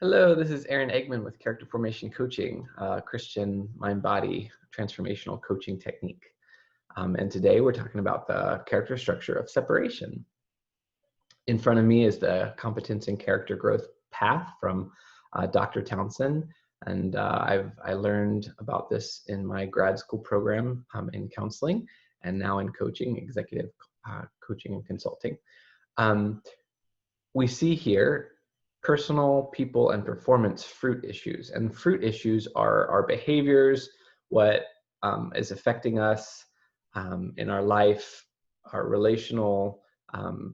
Hello, this is Aaron Eggman with Character Formation Coaching, Christian mind-body transformational coaching technique. And today we're talking about the character structure of separation. In front of me is the Competence and Character Growth Path from Dr. Townsend. And I learned about this in my grad school program in counseling and now in coaching, executive coaching and consulting. We see here personal, people, and performance fruit issues. And fruit issues are our behaviors, what is affecting us in our life, our relational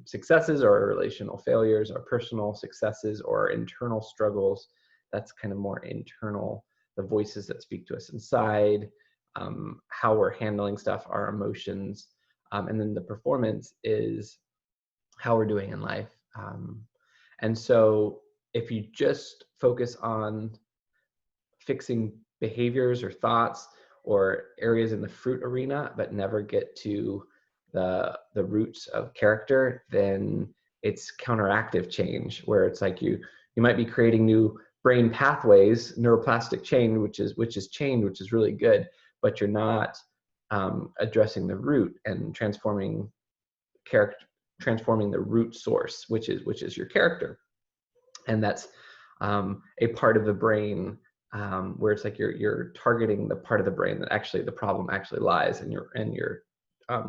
successes or our relational failures, our personal successes or our internal struggles. That's kind of more internal, the voices that speak to us inside, how we're handling stuff, our emotions. And then the performance is how we're doing in life. And so if you just focus on fixing behaviors or thoughts or areas in the fruit arena, but never get to the roots of character, then it's counteractive change, where it's like you might be creating new brain pathways, neuroplastic change, which is change, which is really good, but you're not addressing the root and transforming the root source, which is your character. And that's a part of the brain where it's like you're targeting the part of the brain that actually the problem actually lies, and you're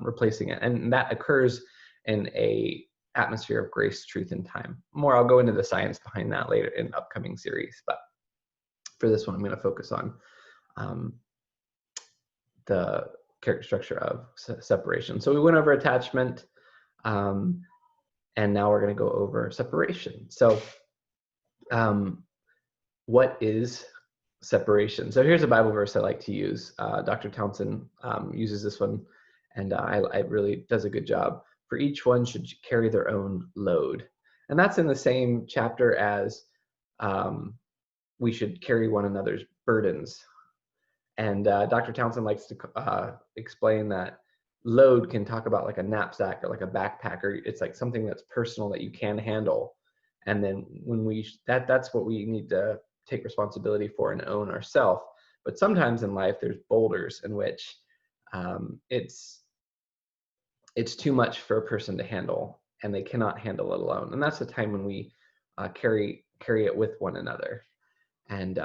replacing it. And that occurs in a atmosphere of grace, truth, and time. I'll go into the science behind that later in upcoming series, but for this one, I'm going to focus on the character structure of separation. So we went over attachment, and now we're going to go over separation. So what is separation? So here's a Bible verse I like to use. Dr. Townsend uses this one, and I really does a good job. For each one should carry their own load. And that's in the same chapter as we should carry one another's burdens. And Dr. Townsend likes to explain that load can talk about like a knapsack or like a backpack, or it's like something that's personal that you can handle. And then when that's what we need to take responsibility for and own ourselves. But sometimes in life there's boulders in which it's too much for a person to handle, and they cannot handle it alone. And that's the time when we carry it with one another. And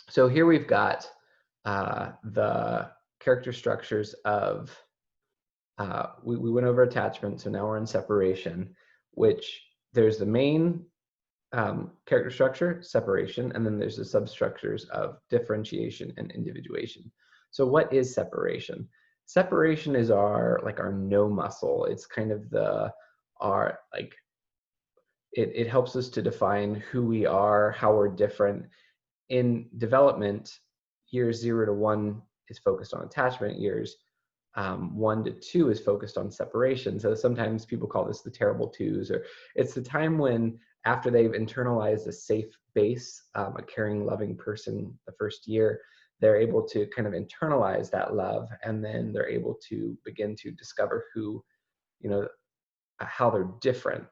so here we've got the character structures of, we went over attachment, so now we're in separation, which there's the main character structure, separation, and then there's the substructures of differentiation and individuation. So what is separation? Separation is our know muscle. It's kind of it helps us to define who we are, how we're different. In development, years 0 to 1 is focused on attachment. Years 1 to 2 is focused on separation. So sometimes people call this the terrible twos, or it's the time when after they've internalized a safe base, a caring, loving person the first year, they're able to kind of internalize that love, and then they're able to begin to discover how they're different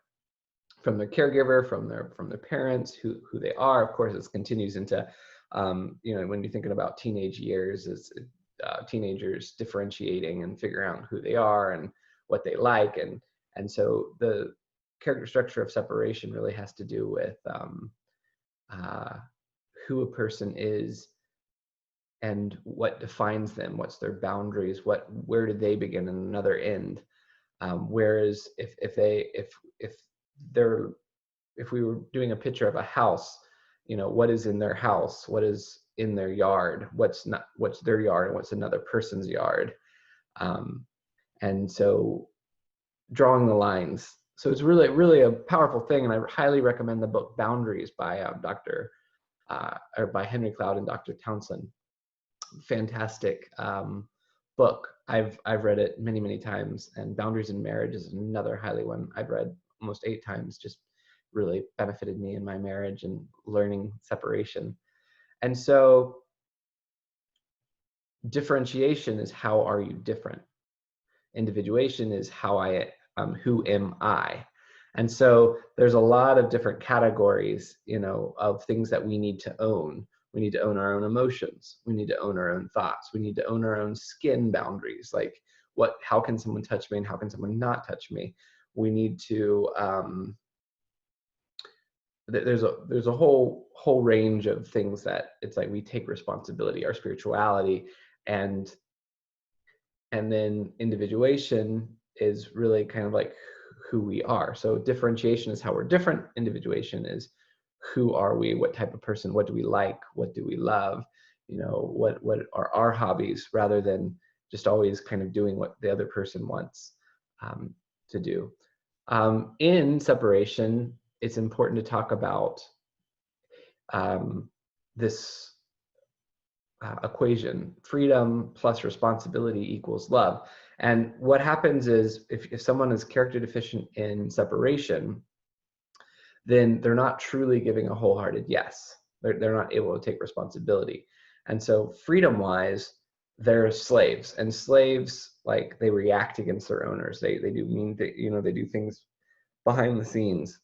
from their caregiver, from their parents, who they are. Of course, this continues into when you're thinking about teenage years, is teenagers differentiating and figuring out who they are and what they like, and so the character structure of separation really has to do with who a person is and what defines them, what's their boundaries, where do they begin and another end. Whereas if we were doing a picture of a house, what is in their house, what is in their yard, what's their yard, and what's another person's yard. And so drawing the lines. So it's really, really a powerful thing. And I highly recommend the book Boundaries by by Henry Cloud and Dr. Townsend. Fantastic book. I've read it many, many times, and Boundaries in Marriage is another highly one I've read almost 8 times. Just really benefited me in my marriage and learning separation. And so differentiation is how are you different? Individuation is who am I? And so there's a lot of different categories, you know, of things that we need to own. We need to own our own emotions. We need to own our own thoughts. We need to own our own skin boundaries. Like how can someone touch me and how can someone not touch me? We need to, there's a whole range of things that it's like we take responsibility, our spirituality, and then individuation is really kind of like who we are. So differentiation is how we're different. Individuation is who are we, what type of person, what do we like, what do we love, you know, what are our hobbies, rather than just always kind of doing what the other person wants to do. In separation, it's important to talk about this equation: freedom plus responsibility equals love. And what happens is if someone is character deficient in separation, then they're not truly giving a wholehearted yes. They're not able to take responsibility. And so freedom wise, they're slaves, and slaves, like, they react against their owners. They do mean things, you know, they do things behind the scenes.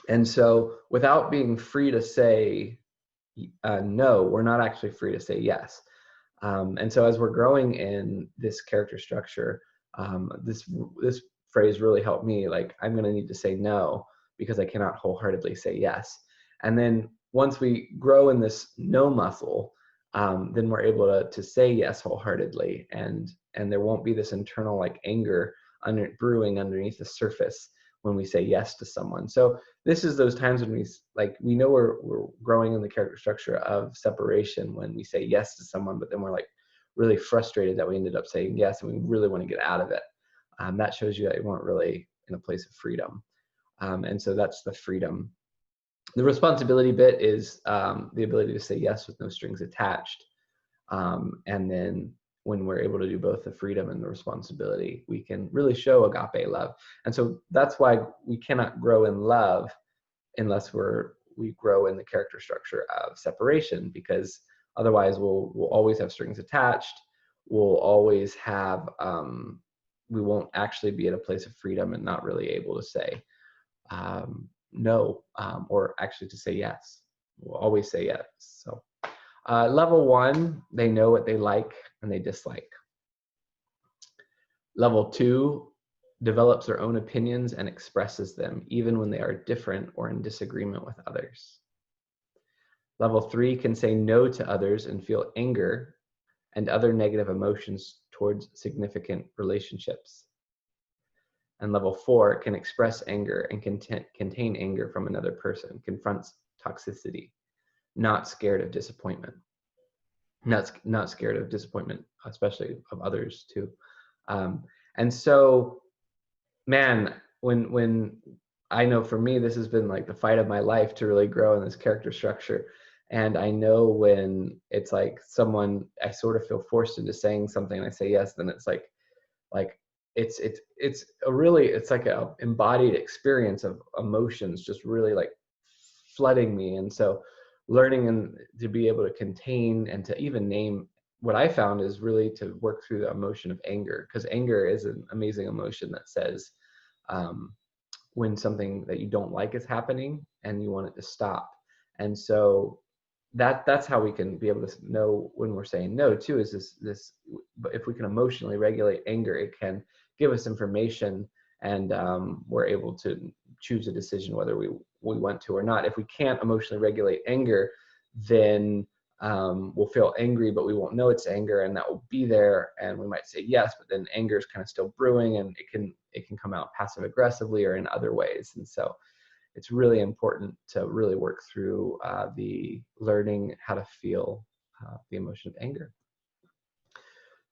And so without being free to say no, we're not actually free to say yes. And so as we're growing in this character structure, this phrase really helped me. Like, I'm going to need to say no because I cannot wholeheartedly say yes. And then once we grow in this no muscle, then we're able to say yes wholeheartedly, and there won't be this internal like anger brewing underneath the surface when we say yes to someone. So this is those times when we know we're growing in the character structure of separation when we say yes to someone, but then we're like really frustrated that we ended up saying yes and we really want to get out of it. That shows you that you weren't really in a place of freedom. And so that's the freedom. The responsibility bit is the ability to say yes with no strings attached. And then when we're able to do both the freedom and the responsibility, we can really show agape love. And so that's why we cannot grow in love unless we grow in the character structure of separation, because otherwise we'll always have strings attached. We'll always have, we won't actually be at a place of freedom and not really able to say no, or actually to say yes. We'll always say yes. So level 1, they know what they like and they dislike. Level 2 develops their own opinions and expresses them, even when they are different or in disagreement with others. Level 3 can say no to others and feel anger and other negative emotions towards significant relationships. And level 4 can express anger and contain anger from another person, confronts toxicity, not scared of disappointment. Not scared of disappointment, especially of others too. And so, man, when I know for me, this has been like the fight of my life to really grow in this character structure. And I know when it's like I sort of feel forced into saying something and I say yes, then it's like it's like a embodied experience of emotions just really like flooding me. And so learning to be able to contain and to even name, what I found is really to work through the emotion of anger, because anger is an amazing emotion that says when something that you don't like is happening and you want it to stop. And so that's how we can be able to know when we're saying no too, is this but if we can emotionally regulate anger, it can give us information, and we're able to choose a decision whether we want to or not. If we can't emotionally regulate anger, then we'll feel angry, but we won't know it's anger, and that will be there, and we might say yes, but then anger is kind of still brewing, and it can come out passive aggressively or in other ways. And so it's really important to really work through the learning how to feel the emotion of anger.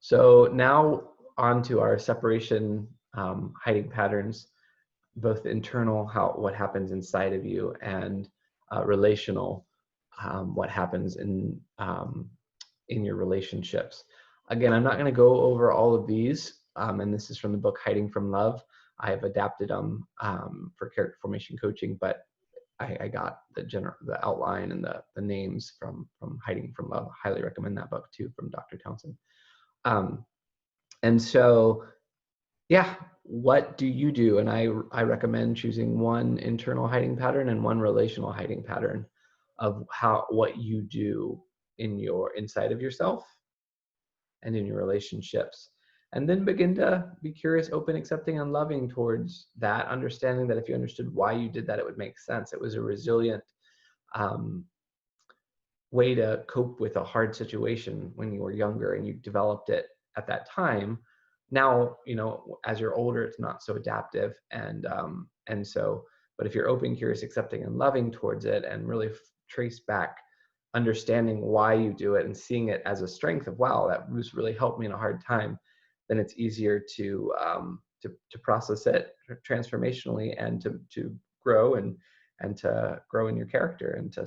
So now on to our separation hiding patterns, both internal, what happens inside of you, and relational, what happens in your relationships. Again, I'm not going to go over all of these, and this is from the book Hiding from Love. I have adapted them for character formation coaching, but I got the outline and the names from Hiding from Love. I highly recommend that book too, from Dr. Townsend. And so Yeah, what do you do? And I recommend choosing one internal hiding pattern and one relational hiding pattern of what you do in your inside of yourself and in your relationships. And then begin to be curious, open, accepting, and loving towards that, understanding that if you understood why you did that, it would make sense. It was a resilient um, way to cope with a hard situation when you were younger and you developed it at that time. Now, as you're older, it's not so adaptive. And so, but if you're open, curious, accepting, and loving towards it, and really trace back understanding why you do it and seeing it as a strength of, wow, that was really helped me in a hard time, then it's easier to process it transformationally, and to grow, and to grow in your character, and to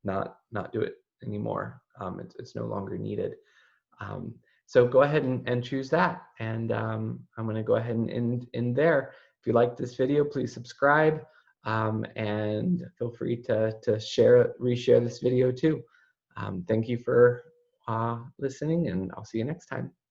not do it anymore. It's no longer needed. So go ahead and choose that. And I'm going to go ahead and end there. If you like this video, please subscribe, and feel free to reshare this video too. Thank you for listening, and I'll see you next time.